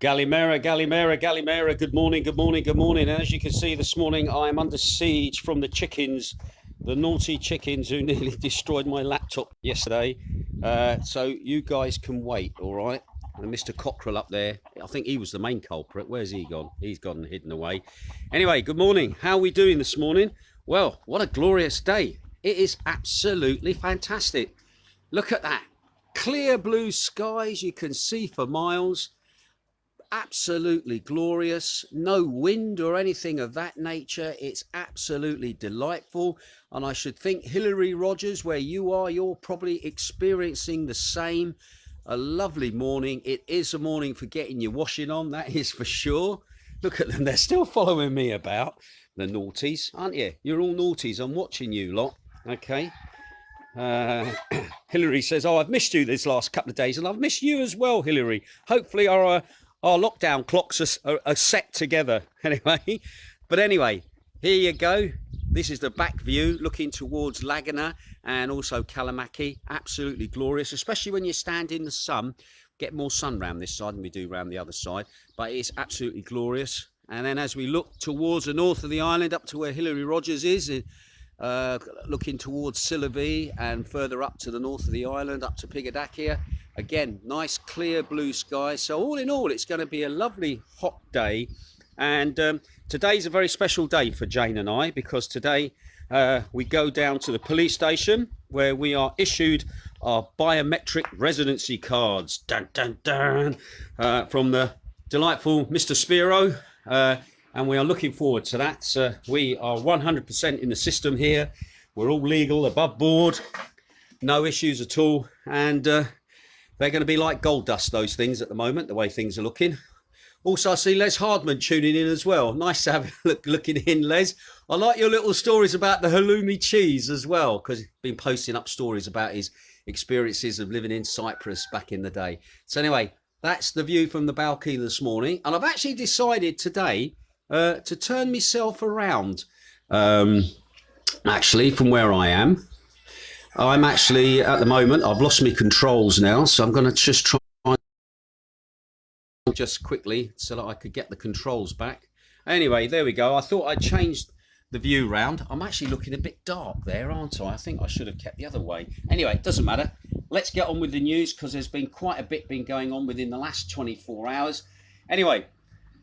Galimera, Galimera, Galimera. Good morning, good morning, good morning. And as you can see this morning, I am under siege from the chickens, the naughty chickens who nearly destroyed my laptop yesterday. So you guys can wait, all right? And Mr. Cockrell up there, I think he was the main culprit. Where's he gone? He's gone and hidden away. Anyway, good morning. How are we doing this morning? Well, what a glorious day. It is absolutely fantastic. Look at that. Clear blue skies, you can see for miles. Absolutely glorious, no wind or anything of that nature. It's absolutely delightful, and I should think Hillary Rogers, where you are, you're probably experiencing the same. A lovely morning. It is a morning for getting your washing on, that is for sure. Look at them, they're still following me about, the naughties, aren't you? You're all naughties. I'm watching you lot. Okay. Hillary says, I've missed you this last couple of days, and I've missed you as well, Hillary. Hopefully our lockdown clocks are set together anyway. But anyway, here you go. This is the back view looking towards Laguna and also Kalamaki. Absolutely glorious, especially when you stand in the sun. Get more sun round this side than we do round the other side, but it's absolutely glorious. And then as we look towards the north of the island, up to where Hillary Rogers is, looking towards Sillavi and further up to the north of the island, up to Pigadakia. Again, nice clear blue skies. So all in all, it's going to be a lovely hot day. And today's a very special day for Jane and I, because today we go down to the police station where we are issued our biometric residency cards. Dun, dun, dun, from the delightful Mr. Spiro. And we are looking forward to that. We are 100% in the system here. We're all legal, above board, no issues at all. And they're going to be like gold dust, those things, at the moment, the way things are looking. Also, I see Les Hardman tuning in as well. Nice to have you looking in, Les. I like your little stories about the halloumi cheese as well, because he's been posting up stories about his experiences of living in Cyprus back in the day. So anyway, that's the view from the balcony this morning. And I've actually decided today to turn myself around, actually, from where I am. I'm actually, at the moment, I've lost my controls now, so I'm going to just try just quickly so that I could get the controls back. Anyway, there we go. I thought I'd changed the view round. I'm actually looking a bit dark there, aren't I? I think I should have kept the other way. Anyway, it doesn't matter. Let's get on with the news, because there's been quite a bit been going on within the last 24 hours. Anyway,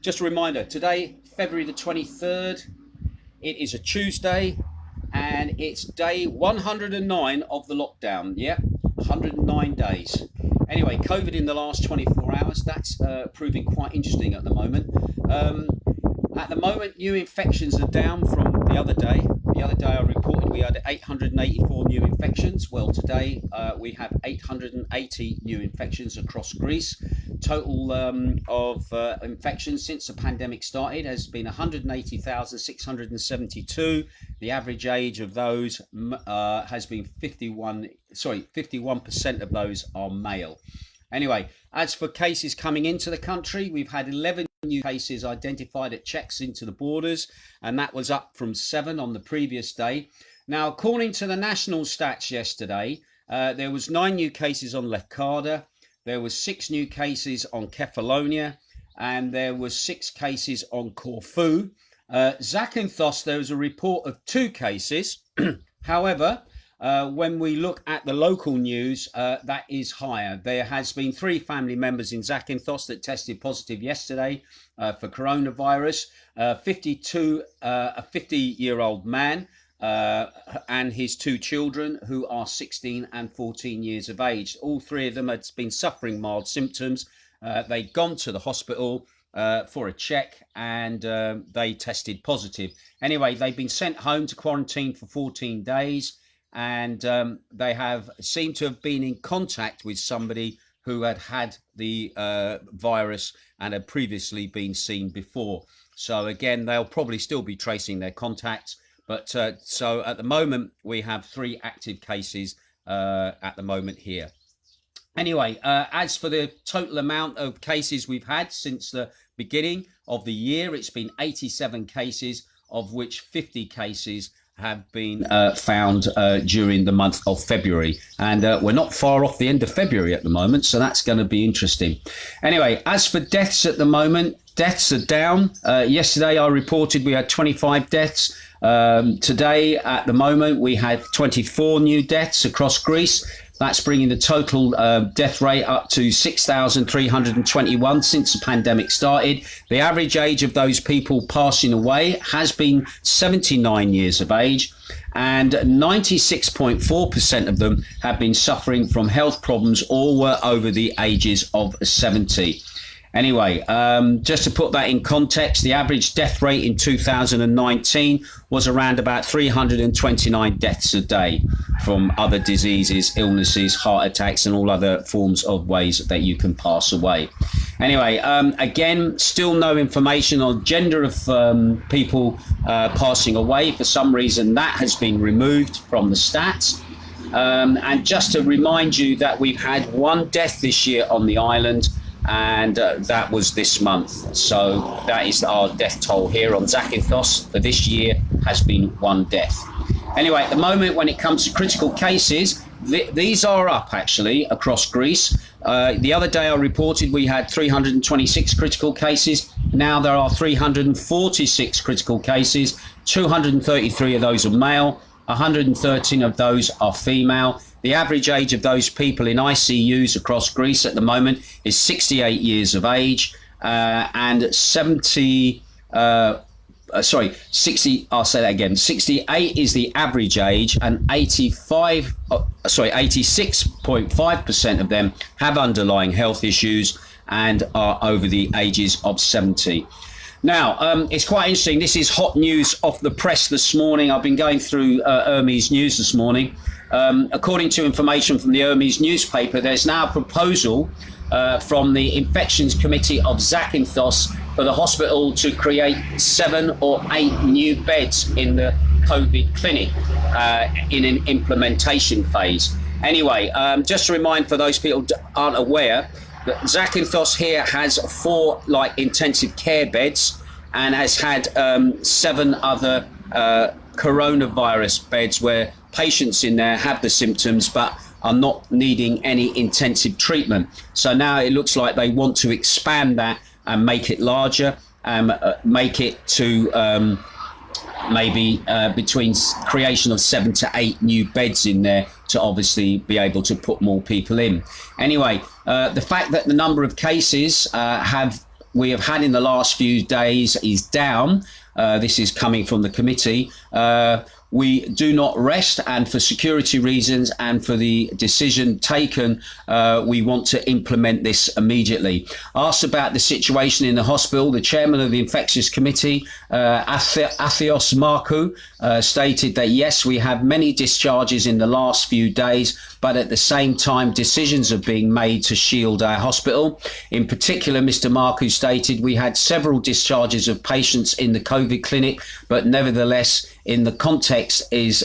just a reminder, today, February the 23rd, it is a Tuesday, and it's day 109 of the lockdown. Yeah, 109 days. Anyway, COVID in the last 24 hours, that's proving quite interesting at the moment. At the moment, new infections are down from the other day. The other day I reported we had 884 new infections. Well, today we have 880 new infections across Greece. Total of infections since the pandemic started has been 180,672. The average age of those has been 51% of those are male. Anyway, as for cases coming into the country, we've had 11 new cases identified at checks into the borders, and that was up from 7 on the previous day. Now, according to the national stats yesterday, there was 9 new cases on Macardo, there was 6 new cases on Kefalonia, and there was 6 cases on Corfu. Zakynthos, there was a report of 2 cases. However, when we look at the local news, that is higher. There has been 3 family members in Zakynthos that tested positive yesterday for coronavirus. A 50-year-old man and his 2 children, who are 16 and 14 years of age. All 3 of them had been suffering mild symptoms. They'd gone to the hospital for a check, and they tested positive. Anyway, they've been sent home to quarantine for 14 days. And they have seemed to have been in contact with somebody who had the virus and had previously been seen before. So again, they'll probably still be tracing their contacts. But so at the moment, we have 3 active cases at the moment here. Anyway, as for the total amount of cases we've had since the beginning of the year, it's been 87 cases, of which 50 cases have been found during the month of February. And we're not far off the end of February at the moment, so that's going to be interesting. Anyway, as for deaths at the moment, deaths are down. Yesterday I reported we had 25 deaths. Today, at the moment, we had 24 new deaths across Greece. That's bringing the total death rate up to 6,321 since the pandemic started. The average age of those people passing away has been 79 years of age, and 96.4% of them have been suffering from health problems or were over the ages of 70. Anyway, just to put that in context, the average death rate in 2019 was around about 329 deaths a day from other diseases, illnesses, heart attacks, and all other forms of ways that you can pass away. Anyway, again, still no information on gender of people passing away. For some reason, that has been removed from the stats. And just to remind you that we've had one death this year on the island, and that was this month. So that is our death toll here on Zakynthos for this year, has been one death. Anyway, at the moment, when it comes to critical cases, these are up actually across Greece. The other day I reported we had 326 critical cases. Now there are 346 critical cases. 233 of those are male, 113 of those are female. The average age of those people in ICUs across Greece at the moment is 68 years of age, and 60, I'll say that again, 68 is the average age, and 86.5% of them have underlying health issues and are over the ages of 70. Now, it's quite interesting. This is hot news off the press this morning. I've been going through Hermes News this morning. According to information from the Hermes newspaper, there's now a proposal from the Infections Committee of Zakynthos for the hospital to create 7 or 8 new beds in the COVID clinic in an implementation phase. Anyway, just to remind for those people who aren't aware, that Zakynthos here has 4 intensive care beds and has had 7 other coronavirus beds where patients in there have the symptoms but are not needing any intensive treatment. So now it looks like they want to expand that and make it larger and make it to maybe between creation of 7 to 8 new beds in there to obviously be able to put more people in. Anyway, the fact that the number of cases we have had in the last few days is down. This is coming from the committee. We do not rest, and for security reasons and for the decision taken, we want to implement this immediately. Asked about the situation in the hospital, the chairman of the infectious committee, Athios Markou, stated that yes, we have many discharges in the last few days, but at the same time, decisions are being made to shield our hospital. In particular, Mr. Markou stated we had several discharges of patients in the COVID clinic, but nevertheless, in the context is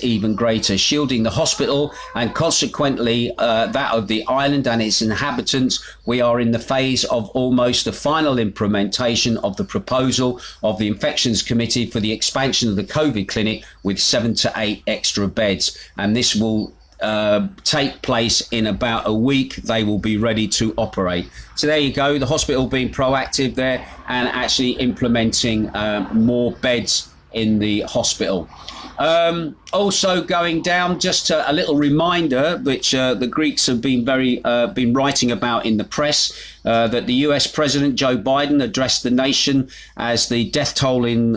even greater, shielding the hospital and consequently that of the island and its inhabitants. We are in the phase of almost the final implementation of the proposal of the Infections Committee for the expansion of the COVID clinic with 7 to 8 extra beds, and this will take place in about a week. They will be ready to operate. So there you go, the hospital being proactive there and actually implementing more beds in the hospital. Also going down, just a little reminder, which the Greeks have been been writing about in the press, that the US President Joe Biden addressed the nation as the death toll in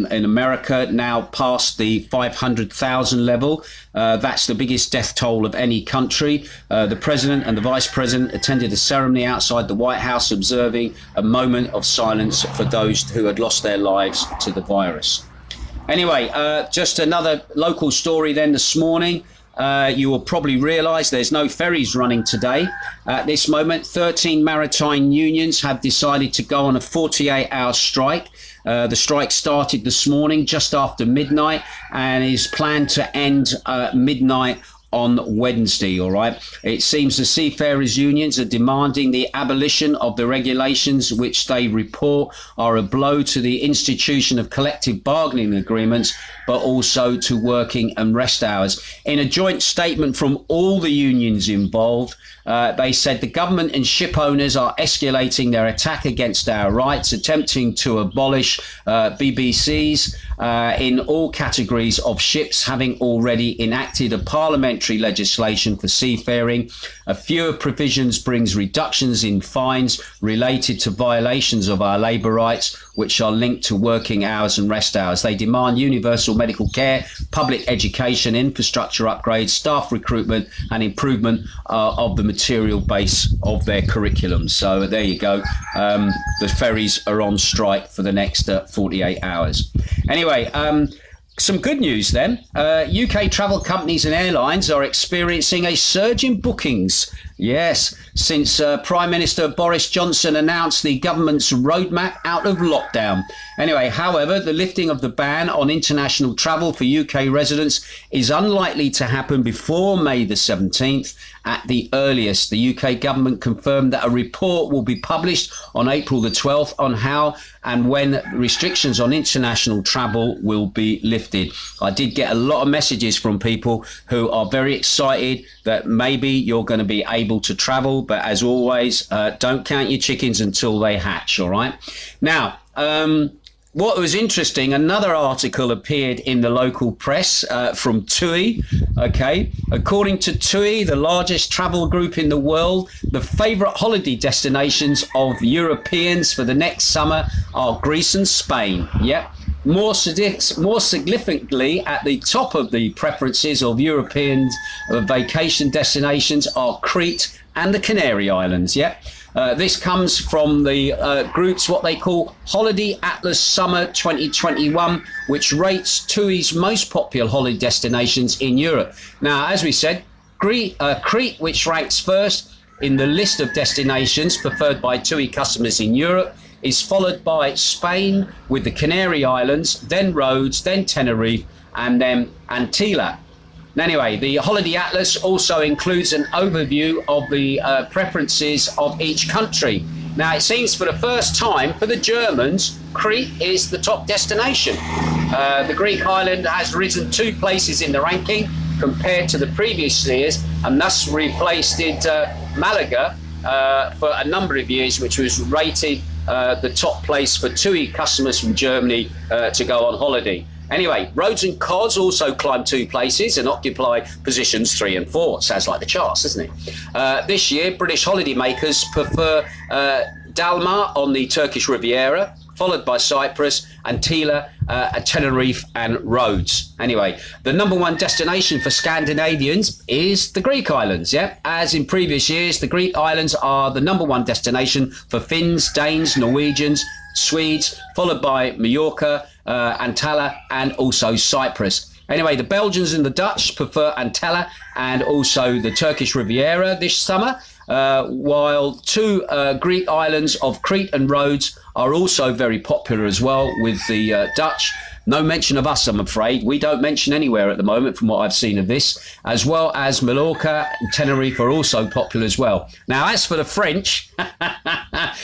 America now past the 500,000 level. That's the biggest death toll of any country. The president and the vice president attended a ceremony outside the White House observing a moment of silence for those who had lost their lives to the virus. Anyway, just another local story then this morning. You will probably realise there's no ferries running today. At this moment, 13 maritime unions have decided to go on a 48-hour strike. The strike started this morning just after midnight and is planned to end midnight on Wednesday, all right? It seems the seafarers' unions are demanding the abolition of the regulations which they report are a blow to the institution of collective bargaining agreements, but also to working and rest hours. In a joint statement from all the unions involved, they said the government and ship owners are escalating their attack against our rights, attempting to abolish BBCs in all categories of ships, having already enacted a parliamentary legislation for seafaring. A fewer provisions brings reductions in fines related to violations of our labour rights, which are linked to working hours and rest hours. They demand universal medical care, public education, infrastructure upgrades, staff recruitment and improvement of the material base of their curriculum. So there you go. The ferries are on strike for the next 48 hours. Anyway, some good news then. UK travel companies and airlines are experiencing a surge in bookings. Yes, since Prime Minister Boris Johnson announced the government's roadmap out of lockdown. Anyway, however, the lifting of the ban on international travel for UK residents is unlikely to happen before May the 17th at the earliest. The UK government confirmed that a report will be published on April the 12th on how and when restrictions on international travel will be lifted. I did get a lot of messages from people who are very excited that maybe you're going to be able to travel, but as always, don't count your chickens until they hatch, all right? Now, what was interesting, another article appeared in the local press from TUI. Okay, according to TUI, the largest travel group in the world, the favourite holiday destinations of Europeans for the next summer are Greece and Spain. Yep. More significantly, at the top of the preferences of European vacation destinations are Crete and the Canary Islands. Yep. This comes from the group's what they call Holiday Atlas Summer 2021, which rates TUI's most popular holiday destinations in Europe. Now, as we said, Crete, which ranks first in the list of destinations preferred by TUI customers in Europe, is followed by Spain with the Canary Islands, then Rhodes, then Tenerife, and then Antilla. Anyway, the Holiday Atlas also includes an overview of the preferences of each country. Now, it seems for the first time for the Germans, Crete is the top destination. The Greek island has risen 2 places in the ranking compared to the previous years, and thus replaced Malaga for a number of years, which was rated the top place for TUI customers from Germany to go on holiday. Anyway, Rhodes and Cos also climbed 2 places and occupy positions 3 and 4. Sounds like the charts, doesn't it? This year, British holidaymakers prefer Dalma on the Turkish Riviera, followed by Cyprus, Antilla, Tenerife and Rhodes. Anyway, the number 1 destination for Scandinavians is the Greek islands. Yeah, as in previous years, the Greek islands are the number 1 destination for Finns, Danes, Norwegians, Swedes, followed by Mallorca, Antalla and also Cyprus. Anyway, the Belgians and the Dutch prefer Antalla and also the Turkish Riviera this summer, while 2 Greek islands of Crete and Rhodes are also very popular as well with the Dutch. No mention of us, I'm afraid. We don't mention anywhere at the moment from what I've seen of this, as well as Mallorca and Tenerife are also popular as well. Now, as for the French,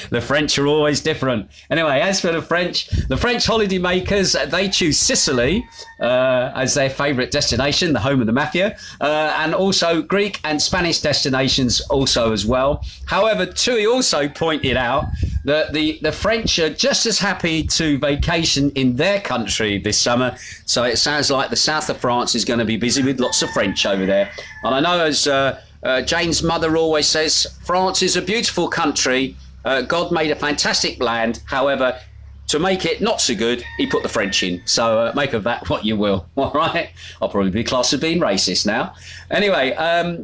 the French are always different. Anyway, as for the French holidaymakers, they choose Sicily as their favourite destination, the home of the mafia, and also Greek and Spanish destinations also as well. However, TUI also pointed out that the French are just as happy to vacation in their country this summer. So it sounds like the south of France is going to be busy with lots of French over there. And I know, as Jane's mother always says, France is a beautiful country. God made a fantastic land. However, to make it not so good, he put the French in. So make of that what you will. All right. I'll probably be classed as being racist now. Anyway,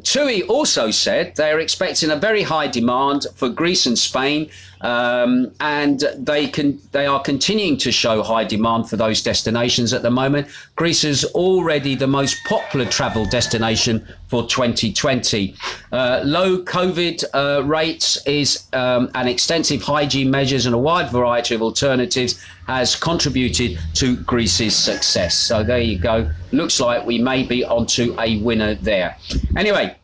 TUI also said they're expecting a very high demand for Greece and Spain. And they are continuing to show high demand for those destinations at the moment. Greece is already the most popular travel destination for 2020. Low COVID rates is and extensive hygiene measures and a wide variety of alternatives operatives has contributed to Greece's success. So there you go. Looks like we may be onto a winner there. Anyway,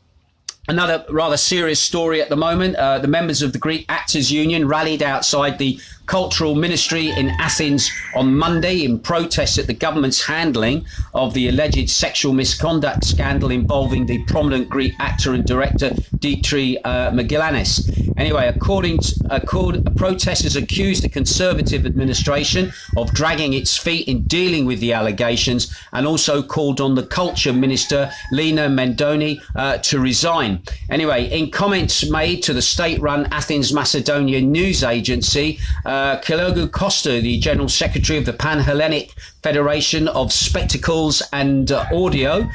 another rather serious story at the moment. The members of the Greek Actors Union rallied outside the Cultural Ministry in Athens on Monday in protest at the government's handling of the alleged sexual misconduct scandal involving the prominent Greek actor and director Dimitri Megillanis. Anyway, protesters accused the Conservative administration of dragging its feet in dealing with the allegations and also called on the Culture Minister Lina Mendoni to resign. Anyway, in comments made to the state-run Athens Macedonia news agency, Kalogu Costa, the General Secretary of the Pan-Hellenic Federation of Spectacles and Audio,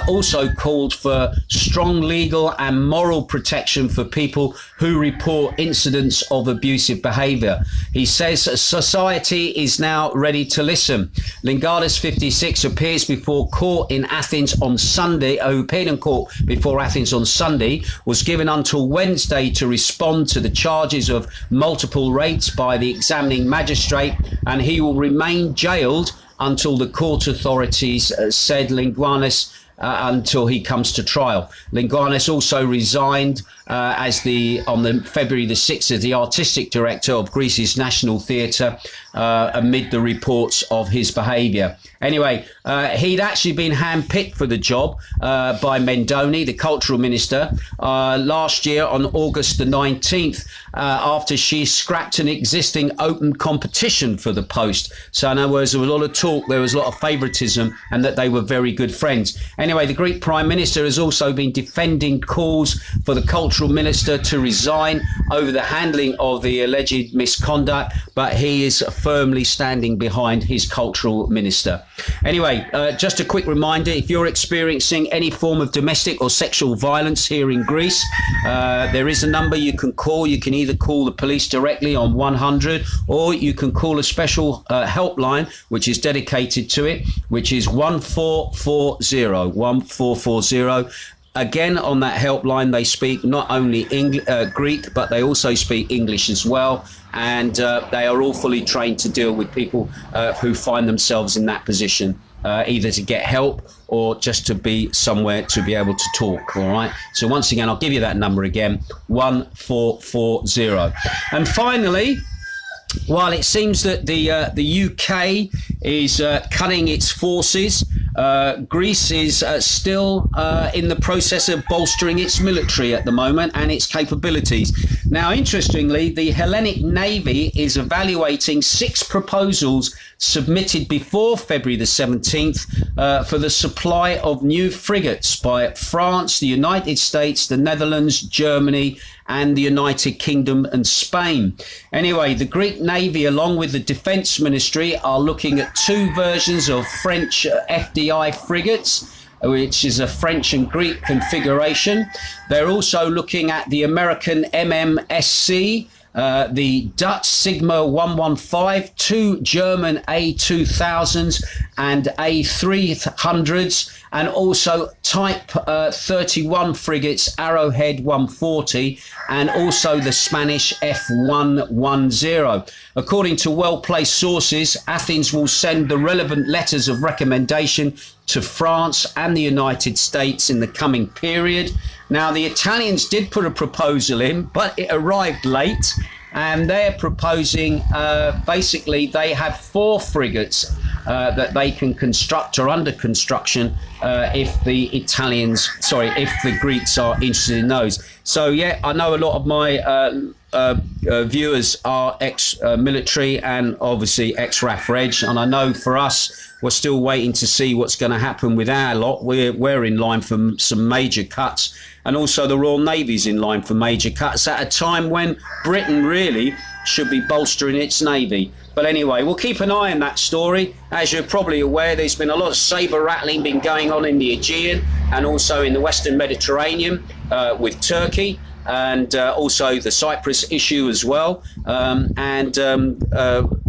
also called for strong legal and moral protection for people who report incidents of abusive behaviour. He says society is now ready to listen. Lingaris 56 appears before court in Athens on Sunday, appeared in court before Athens on Sunday, was given until Wednesday to respond to the charges of multiple rapes by the examining magistrate, and he will remain jailed until the court authorities said Linguanis until he comes to trial. Linguanis also resigned on February the 6th as the artistic director of Greece's National Theatre amid the reports of his behaviour. Anyway, he'd actually been handpicked for the job by Mendoni, the cultural minister, last year on August the 19th, after she scrapped an existing open competition for the post. So in other words, there was a lot of talk, there was a lot of favouritism, and that they were very good friends. Anyway, the Greek Prime Minister has also been defending calls for the cultural minister to resign over the handling of the alleged misconduct, but he is firmly standing behind his cultural minister. Anyway, just a quick reminder, if you're experiencing any form of domestic or sexual violence here in Greece, there is a number you can call. You can either call the police directly on 100, or you can call a special helpline which is dedicated to it, which is 1440, 1440. Again, on that helpline, they speak not only Greek, but they also speak English as well. And they are all fully trained to deal with people who find themselves in that position, either to get help or just to be somewhere to be able to talk. All right. So once again, I'll give you that number again, 1440. And finally, while it seems that the UK is cutting its forces, Greece is still in the process of bolstering its military at the moment and its capabilities. Now, interestingly, the Hellenic Navy is evaluating 6 proposals submitted before February the 17th for the supply of new frigates by France, the United States, the Netherlands, Germany, and the United Kingdom and Spain. Anyway, the Greek Navy, along with the Defence Ministry, are looking at 2 versions of French FDI frigates, which is a French and Greek configuration. They're also looking at the American MMSC, the Dutch Sigma 115, 2 German A2000s and A300s, and also Type 31 frigates, Arrowhead 140, and also the Spanish F110. According to well-placed sources, Athens will send the relevant letters of recommendation to France and the United States in the coming period. Now, the Italians did put a proposal in, but it arrived late, and they're proposing, basically, they have 4 frigates that they can construct or under construction if the Greeks are interested in those. So, yeah, I know a lot of my viewers are ex-military and obviously ex-RAF Reg, and I know for us, we're still waiting to see what's going to happen with our lot. We're in line for some major cuts, and also the Royal Navy's in line for major cuts at a time when Britain really should be bolstering its Navy. But anyway, we'll keep an eye on that story. As you're probably aware, there's been a lot of sabre rattling been going on in the Aegean and also in the Western Mediterranean with Turkey, and also the Cyprus issue as well.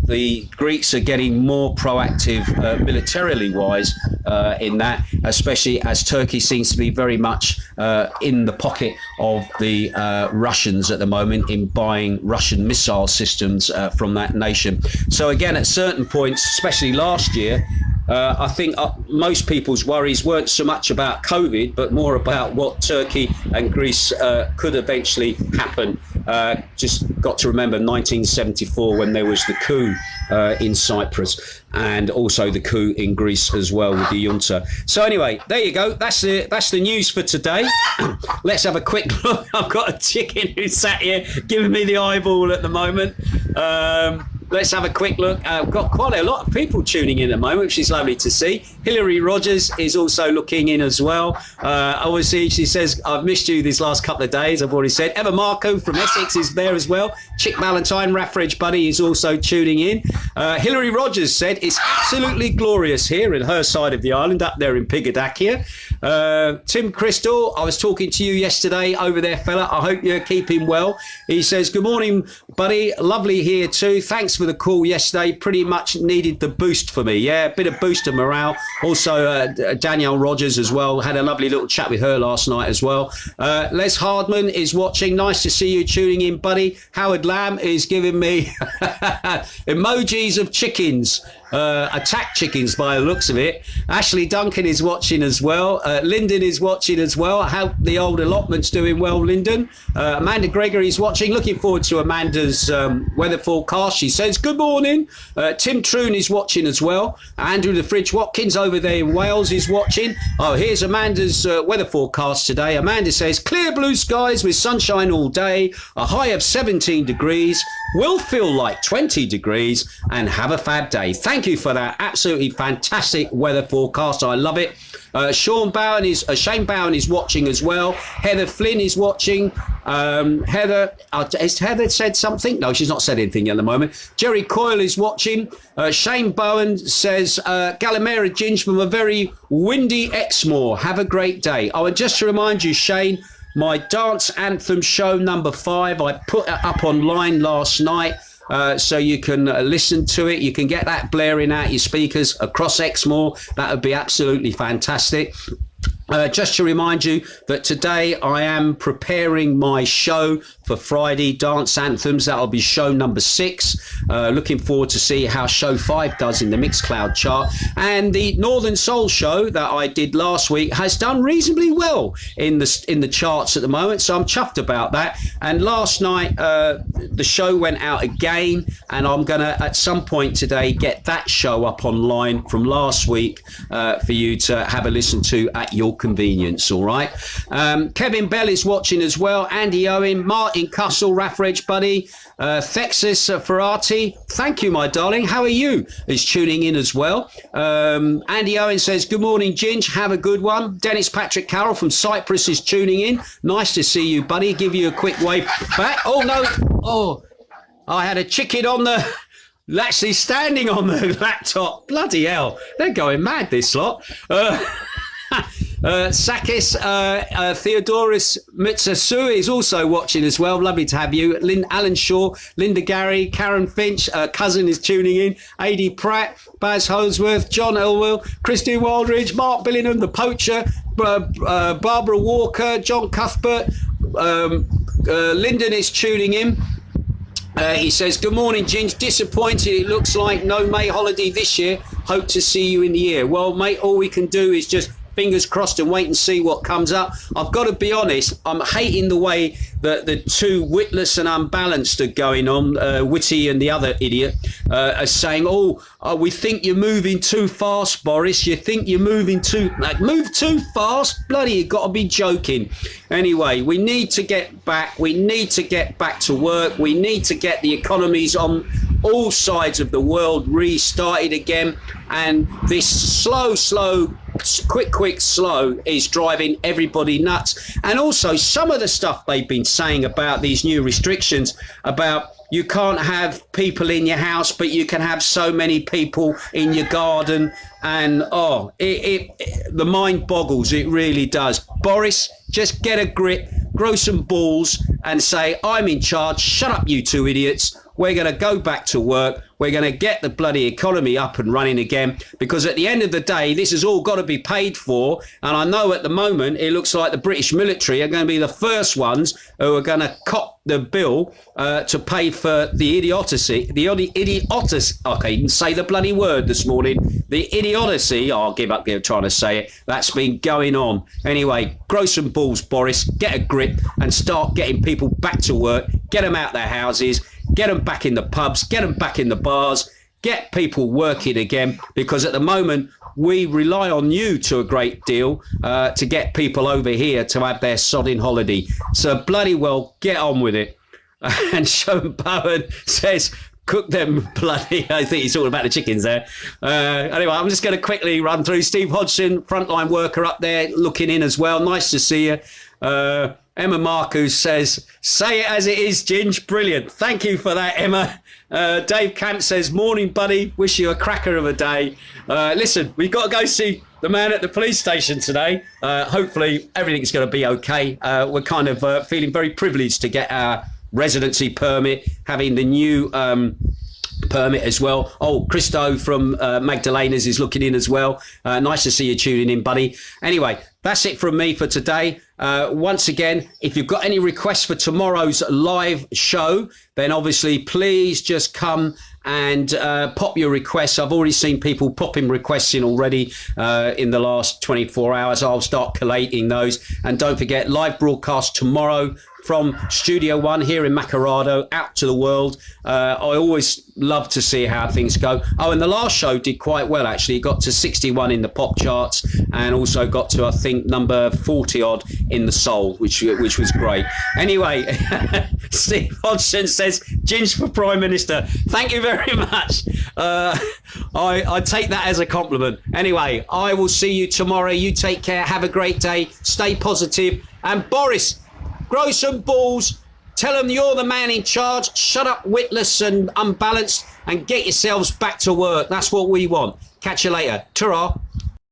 the Greeks are getting more proactive militarily wise in that, especially as Turkey seems to be very much in the pocket of the Russians at the moment in buying Russian missile systems from that nation. So again, at certain points, especially last year, I think most people's worries weren't so much about COVID, but more about what Turkey and Greece could eventually happen. Just got to remember 1974 when there was the coup in Cyprus, and also the coup in Greece as well with the junta. So anyway, there you go. That's the news for today. Let's have a quick look. I've got a chicken who sat here giving me the eyeball at the moment. Let's have a quick look. I've got quite a lot of people tuning in at the moment, which is lovely to see. Hilary Rogers is also looking in as well. Obviously, she says, I've missed you these last couple of days. I've already said. Emma Marco from Essex is there as well. Chick Valentine, Raffridge Buddy, is also tuning in. Hilary Rogers said, it's absolutely glorious here in her side of the island, up there in Pigadaccia. Tim Crystal, I was talking to you yesterday over there, fella. I hope you're keeping well. He says, good morning, buddy. Lovely here too. Thanks for the call yesterday. Pretty much needed the boost for me. Yeah, a bit of boost of morale. Also, Danielle Rogers as well. Had a lovely little chat with her last night as well. Les Hardman is watching. Nice to see you tuning in, buddy. Howard Lamb is giving me emojis of chickens. Attack chickens by the looks of it. Ashley Duncan is watching as well. Lyndon is watching as well. How the old allotment's doing well, Lyndon. Amanda Gregory is watching. Looking forward to Amanda's weather forecast. She says, good morning. Tim Troon is watching as well. Andrew the Fridge Watkins over there in Wales is watching. Oh, here's Amanda's weather forecast today. Amanda says, clear blue skies with sunshine all day. A high of 17 degrees. Will feel like 20 degrees and have a fab day. Thank you for that absolutely fantastic weather forecast. I love it. Shane Bowen is watching as well. Heather Flynn is watching. Heather, has Heather said something? No, she's not said anything at the moment. Jerry Coyle is watching. Shane Bowen says, Gallimera Ginge from a very windy Exmoor. Have a great day. Oh, and just to remind you, Shane, my dance anthem show number 5, I put it up online last night. So you can listen to it. You can get that blaring out your speakers across Exmoor. That would be absolutely fantastic. Just to remind you that today I am preparing my show for Friday, Dance Anthems. That'll be show number 6. Looking forward to see how show 5 does in the Mixcloud chart. And the Northern Soul show that I did last week has done reasonably well in the charts at the moment. So I'm chuffed about that. And last night, the show went out again. And I'm going to, at some point today, get that show up online from last week for you to have a listen to at your convenience. All right. Kevin Bell is watching as well. Andy Owen, Martin Cussell, Raffridge Buddy, Thexis Ferrati. Thank you, my darling. How are you? Is tuning in as well. Andy Owen says, good morning, Ginge. Have a good one. Dennis Patrick Carroll from Cyprus is tuning in. Nice to see you, buddy. Give you a quick wave back. Oh, no. Oh, I had a chicken on the... actually standing on the laptop. Bloody hell. They're going mad, this lot. Sakis Theodoros Mitsasu is also watching as well. Lovely to have you. Alan Shaw, Linda Gary, Karen Finch, cousin is tuning in. AD Pratt, Baz Holsworth, John Elwell, Christine Waldridge, Mark Billingham, the Poacher, Barbara Walker, John Cuthbert. Lyndon is tuning in. He says, good morning, Ginge. Disappointed. It looks like no May holiday this year. Hope to see you in the year. Well, mate, all we can do is just fingers crossed and wait and see what comes up. I've got to be honest, I'm hating the way that the two witless and unbalanced are going on. Witty and the other idiot are saying, we think you're moving too fast, Boris. You think you're moving too... move too fast? Bloody, you've got to be joking. Anyway, we need to get back. We need to get back to work. We need to get the economies on all sides of the world restarted again. And this slow, quick, slow is driving everybody nuts. And also some of the stuff they've been saying about these new restrictions, about you can't have people in your house, but you can have so many people in your garden. And the mind boggles. It really does. Boris, just get a grip, grow some balls and say, I'm in charge. Shut up, you two idiots. We're going to go back to work. We're going to get the bloody economy up and running again, because at the end of the day, this has all got to be paid for. And I know at the moment, it looks like the British military are going to be the first ones who are going to cop the bill to pay for the idiocy. I can't even say the bloody word this morning. The idiocy, I'll give up trying to say it, that's been going on. Anyway, grow some balls, Boris, get a grip and start getting people back to work, get them out their houses, get them back in the pubs, get them back in the bars, get people working again, because at the moment we rely on you to a great deal to get people over here to have their sodding holiday. So bloody well, get on with it. And Sean Bowen says, cook them bloody, I think he's talking about the chickens there. Anyway, I'm just going to quickly run through. Steve Hodgson, frontline worker up there, looking in as well. Nice to see you. Emma Marcus says, say it as it is, Ginge. Brilliant. Thank you for that, Emma. Dave Camp says, morning, buddy. Wish you a cracker of a day. Listen, we've got to go see the man at the police station today. Hopefully everything's going to be okay. We're kind of feeling very privileged to get our residency permit, having the new permit as well. Oh, Christo from Magdalena's is looking in as well. Nice to see you tuning in, buddy. Anyway, that's it from me for today. Once again, if you've got any requests for tomorrow's live show, then obviously please just come and pop your requests. I've already seen people popping requests in already in the last 24 hours. I'll start collating those. And don't forget, live broadcast tomorrow from Studio One here in Macardo, out to the world. I always love to see how things go. Oh, and the last show did quite well, actually. It got to 61 in the pop charts and also got to, I think, number 40 odd in the soul, which was great. Anyway, Steve Hodgson says, Ginge for Prime Minister. Thank you very much. I take that as a compliment. Anyway, I will see you tomorrow. You take care. Have a great day. Stay positive. And Boris, grow some balls. Tell them you're the man in charge. Shut up, witless and unbalanced, and get yourselves back to work. That's what we want. Catch you later. Ta-ra.